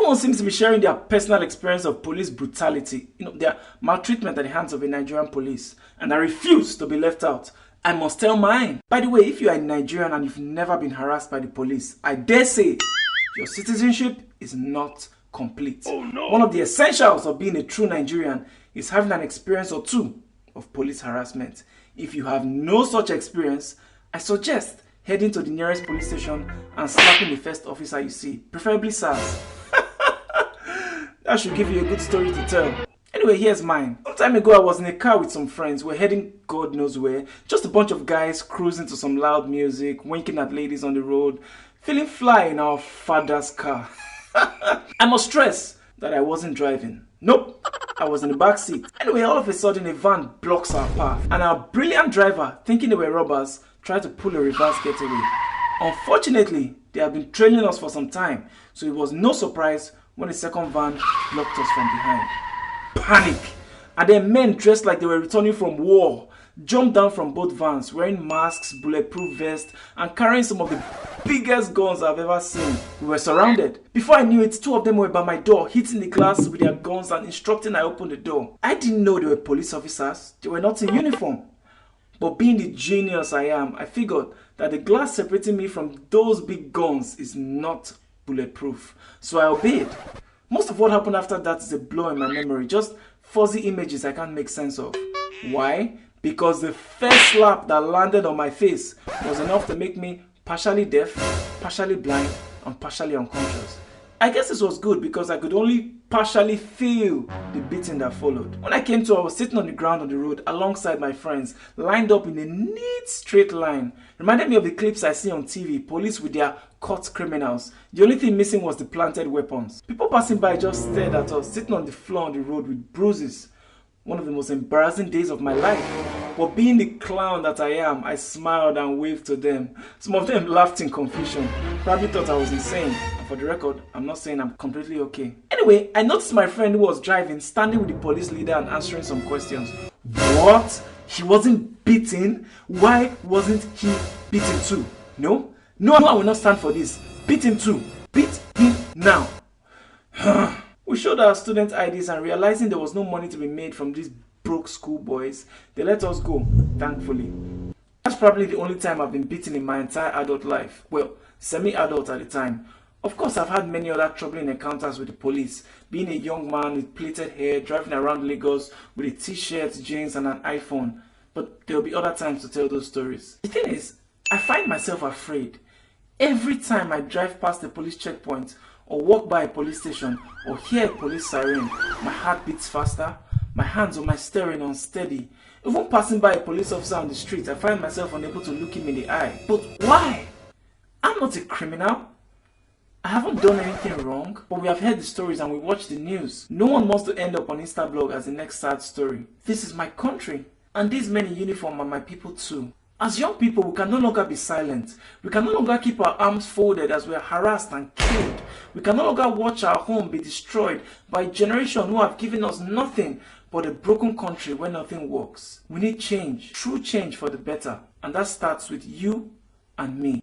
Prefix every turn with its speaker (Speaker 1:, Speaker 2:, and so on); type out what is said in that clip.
Speaker 1: Everyone seems to be sharing their personal experience of police brutality, their maltreatment at the hands of the Nigerian police. And I refuse to be left out. I must tell mine. By the way, if you are a Nigerian and you've never been harassed by the police, I dare say your citizenship is not complete.
Speaker 2: Oh, no.
Speaker 1: One of the essentials of being a true Nigerian is having an experience or two of police harassment. If you have no such experience, I suggest heading to the nearest police station and slapping the first officer you see, preferably SARS. That should give you a good story to tell. Anyway, here's mine. Some time ago, I was in a car with some friends. We're heading God knows where. Just a bunch of guys cruising to some loud music, winking at ladies on the road, feeling fly in our father's car. I must stress that I wasn't driving. Nope, I was in the back seat. Anyway, all of a sudden, a van blocks our path, and our brilliant driver, thinking they were robbers, tried to pull a reverse getaway. Unfortunately, they had been trailing us for some time, so it was no surprise when the second van blocked us from behind. Panic! And then men dressed like they were returning from war jumped down from both vans, wearing masks, bulletproof vests, and carrying some of the biggest guns I've ever seen. We were surrounded. Before I knew it, two of them were by my door, hitting the glass with their guns and instructing I open the door. I didn't know they were police officers. They were not in uniform. But being the genius I am, I figured that the glass separating me from those big guns is not bulletproof. So I obeyed. Most of what happened after that is a blur in my memory, just fuzzy images I can't make sense of. Why? Because the first slap that landed on my face was enough to make me partially deaf, partially blind, and partially unconscious. I guess this was good because I could only partially feel the beating that followed. When I came to, I was sitting on the ground on the road alongside my friends, lined up in a neat straight line. Reminded me of the clips I see on TV, police with their caught criminals. The only thing missing was the planted weapons. People passing by just stared at us, sitting on the floor on the road with bruises. One of the most embarrassing days of my life. But being the clown that I am, I smiled and waved to them. Some of them laughed in confusion, probably thought I was insane. And for the record, I'm not saying I'm completely okay. Anyway, I noticed my friend who was driving, standing with the police leader and answering some questions. What? He wasn't beaten? Why wasn't he beaten too? No, I will not stand for this. Beat him too. Beat him now. We showed our student IDs and realizing there was no money to be made from these broke schoolboys, they let us go, thankfully. That's probably the only time I've been beaten in my entire adult life. Well, semi-adult at the time. Of course, I've had many other troubling encounters with the police. Being a young man with plaited hair, driving around Lagos with a t-shirt, jeans and an iPhone. But there'll be other times to tell those stories. The thing is, I find myself afraid. Every time I drive past a police checkpoint, or walk by a police station, or hear a police siren, my heart beats faster, my hands on my steering unsteady. Even passing by a police officer on the street, I find myself unable to look him in the eye. But why? I'm not a criminal. I haven't done anything wrong, but we have heard the stories and we watch the news. No one wants to end up on Instablog as the next sad story. This is my country, and these men in uniform are my people too. As young people, we can no longer be silent. We can no longer keep our arms folded as we are harassed and killed. We can no longer watch our home be destroyed by a generation who have given us nothing but a broken country where nothing works. We need change, true change for the better. And that starts with you and me.